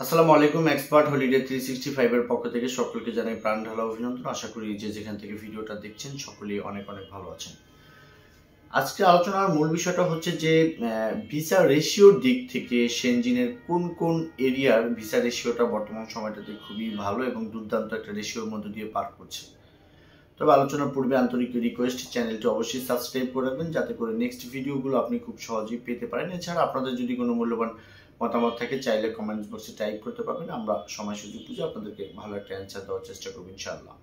আসসালামু আলাইকুম। Expert holiday 365 এর পক্ষ থেকে সকলকে জানাই প্রাণ ঢালা অভিনন্দন। আশা করি যে যেখান থেকে ভিডিওটা দেখছেন সকলেই অনেক অনেক ভালো আছেন। আজকে আলোচনার মূল বিষয়টা হচ্ছে যে ভিসা রেশিওর দিক থেকে সেনজিনের কোন কোন এরিয়ার ভিসা রেশিওটা বর্তমান সময়টাতে খুবই ভালো এবং দুর্দান্ত একটা রেশিওর মধ্য দিয়ে পার করছে। তবে আলোচনার পূর্বে আন্তরিক রিকোয়েস্ট, চ্যানেলটি অবশ্যই সাবস্ক্রাইব করে রাখবেন যাতে করে নেক্সট ভিডিওগুলো আপনি খুব সহজেই পেতে পারেন। এছাড়া আপনাদের যদি কোনো মূল্যবান মতামত থাকে চাইলে কমেন্টস বক্সে টাইপ করতে পারবেন। আমরা সময় সুযোগ বুঝে আপনাদেরকে ভালো একটা অ্যান্সার দেওয়ার চেষ্টা করব ইনশাআল্লাহ।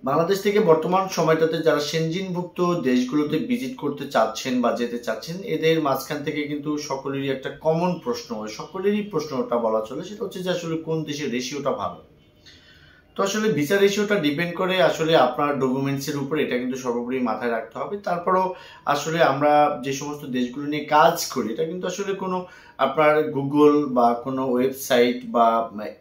বাংলাদেশ থেকে বর্তমান সময়টাতে যারা সেনজিনভুক্ত দেশগুলোতে ভিজিট করতে চাচ্ছেন বা যেতে চাচ্ছেন, এদের মাঝখান থেকে কিন্তু সকলেরই একটা কমন প্রশ্ন, সকলেরই প্রশ্নটা বলা চলে, সেটা হচ্ছে যে আসলে কোন দেশের রেশিওটা ভালো। তো আসলে ভিসা রেশিওটা ডিপেন্ড করে আসলে আপনার ডকুমেন্টসের উপর, এটা কিন্তু সর্বোপরি মাথায় রাখতে হবে। তারপরও আসলে আমরা যে সমস্ত দেশগুলো নিয়ে কাজ করি, এটা কিন্তু আসলে কোনো আপনার গুগল বা কোনো ওয়েবসাইট বা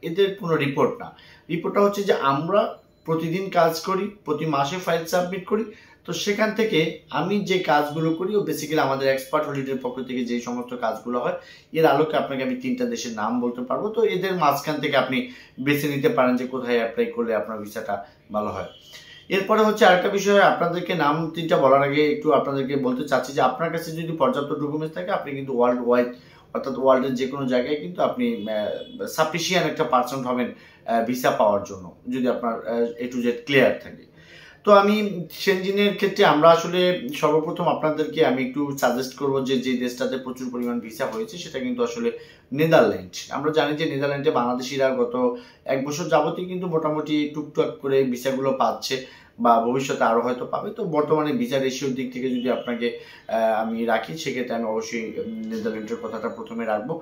এদের কোনো রিপোর্ট না। রিপোর্টটা হচ্ছে যে আমরা প্রতিদিন কাজ করি, প্রতি মাসে ফাইল সাবমিট করি। তো সেখান থেকে আমি যে কাজগুলো করি ও বেসিক্যালি আমাদের এক্সপার্ট হলিডের পক্ষ থেকে যে সমস্ত কাজগুলো হয়, এর আলোকে আপনাকে আমি 3টা দেশের নাম বলতে পারবো। তো এদের মাঝখান থেকে আপনি বেছে নিতে পারেন যে কোথায় অ্যাপ্লাই করলে আপনার ভিসাটা ভালো হয়। এরপরে হচ্ছে আরেকটা বিষয়, আপনাদেরকে নাম 3টা বলার আগে একটু আপনাদেরকে বলতে চাচ্ছি যে আপনার কাছে যদি পর্যাপ্ত ডকুমেন্টস থাকে, আপনি কিন্তু ওয়ার্ল্ড ওয়াইড অর্থাৎ ওয়ার্ল্ডের যে কোনো জায়গায় কিন্তু আপনি সাফিসিয়েন্ট একটা পার্সন হবেন ভিসা পাওয়ার জন্য, যদি আপনার এ টু জেড ক্লিয়ার থাকে। তো আমি সেনজিনের ক্ষেত্রে আমরা আসলে সর্বপ্রথম আপনাদেরকে আমি একটু সাজেস্ট করবো যে যে দেশটাতে প্রচুর পরিমাণ ভিসা হয়েছে সেটা কিন্তু আসলে নেদারল্যান্ড। আমরা জানি যে নেদারল্যান্ডে বাংলাদেশিরা গত 1 বছর যাবতই কিন্তু মোটামুটি টুকটাক করে ভিসাগুলো পাচ্ছে বা ভবিষ্যতে আরো হয়তো পাবে। তো বর্তমানে ভিসা রেশিওর দিক থেকে যদি আপনাকে আমি রাখি, সেক্ষেত্রে আমি অবশ্যই নেদারল্যান্ডের কথাটা প্রথমে রাখবো।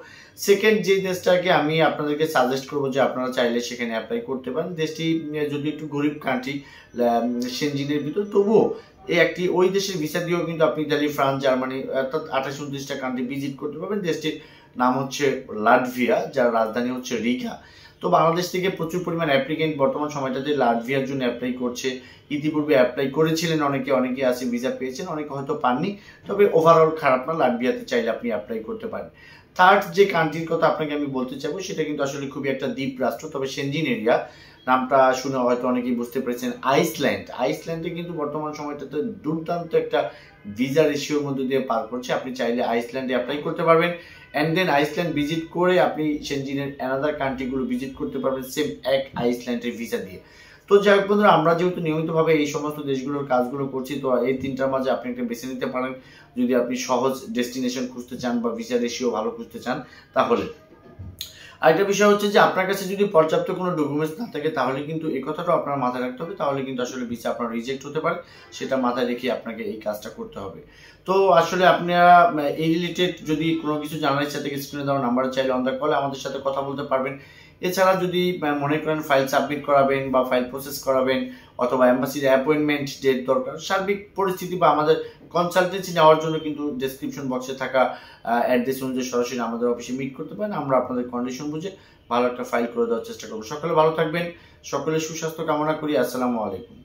সেকেন্ড যে দেশটাকে আমি আপনাদেরকে সাজেস্ট করবো যে আপনারা চাইলে সেখানে অ্যাপ্লাই করতে পারেন, দেশটি যদি একটু গরিব কান্ট্রি সেনজিনের ভিতর, তবুও ওই দেশের ভিসা দিয়েও কিন্তু আপনি ইতালি, ফ্রান্স, জার্মানি অর্থাৎ 28-29টা কান্ট্রি ভিজিট করতে পারবেন। দেশটির নাম হচ্ছে লাটভিয়া, যার রাজধানী হচ্ছে রিগা। তো বাংলাদেশ থেকে প্রচুর পরিমাণ অ্যাপ্লিকেন্ট বর্তমান সময়টাতে লাটভিয়ার জন্য অ্যাপ্লাই করছে। ইতিপূর্বে অ্যাপ্লাই করেছিলেন অনেকে আছে, ভিসা পেয়েছেন, অনেকে হয়তো পাননি। তবে ওভারঅল খারাপ না, লাটভিয়াতে চাইলে আপনি অ্যাপ্লাই করতে পারেন। থার্ড যে কান্ট্রির কথা আপনাকে আমি বলতে চাইবো, সেটা কিন্তু আসলে খুবই একটা দ্বীপ রাষ্ট্র, তবে সেনজিন এরিয়া। নামটা শুনে হয়তো অনেকেই বুঝতে পেরেছেন, আইসল্যান্ড। আইসল্যান্ডে কিন্তু বর্তমান সময়টাতে দুর্দান্ত একটা ভিসা রেশিওর মধ্যে দিয়ে পার করছে। আপনি চাইলে আইসল্যান্ডে অ্যাপ্লাই করতে পারবেন, অ্যান্ড দেন আইসল্যান্ড ভিজিট করে আপনি সেনজিনের অ্যানাদার কান্ট্রিগুলো ভিজিট করতে পারবেন সেম এক আইসল্যান্ডের ভিসা দিয়ে। তো যাই হোক বন্ধুরা, আমরা যেহেতু নিয়মিতভাবে এই সমস্ত দেশগুলোর কাজগুলো করছি, তো এই 3টার মাঝে আপনি একটা বেছে নিতে পারেন যদি আপনি সহজ ডেস্টিনেশন খুঁজতে চান বা ভিসা রেশিও ভালো খুঁজতে চান। তাহলে আরেকটা বিষয় হচ্ছে যে আপনার কাছে যদি পর্যাপ্ত কোনো ডকুমেন্টস না থাকে, তাহলে কিন্তু এই কথাটাও আপনার মাথায় রাখতে হবে, তাহলে কিন্তু আসলে ভিসা আপনার রিজেক্ট হতে পারে। সেটা মাথায় রেখে আপনাকে এই কাজটা করতে হবে। তো আসলে আপনারা এই রিলেটেড যদি কোনো কিছু জানার ইচ্ছা থেকে স্ক্রিনে দেওয়া নাম্বারে চাইলে অন দ্য কলে আমাদের সাথে কথা বলতে পারবেন। এছাড়া যদি মনে করেন ফাইল সাবমিট করাবেন বা ফাইল প্রসেস করাবেন অথবা এম্বাসির অ্যাপয়েন্টমেন্ট ডেট দরকার, সার্বিক পরিস্থিতি বা আমাদের কনসালটেন্সি নেওয়ার জন্য কিন্তু ডেসক্রিপশন বক্সে থাকা অ্যাড্রেস অনুযায়ী সরাসরি আমাদের অফিসে মিট করতে পারেন। আমরা আপনাদের কন্ডিশন বুঝে ভালো একটা ফাইল করে দেওয়ার চেষ্টা করবো। সকলে ভালো থাকবেন, সকলের সুস্বাস্থ্য কামনা করি। আসসালামু আলাইকুম।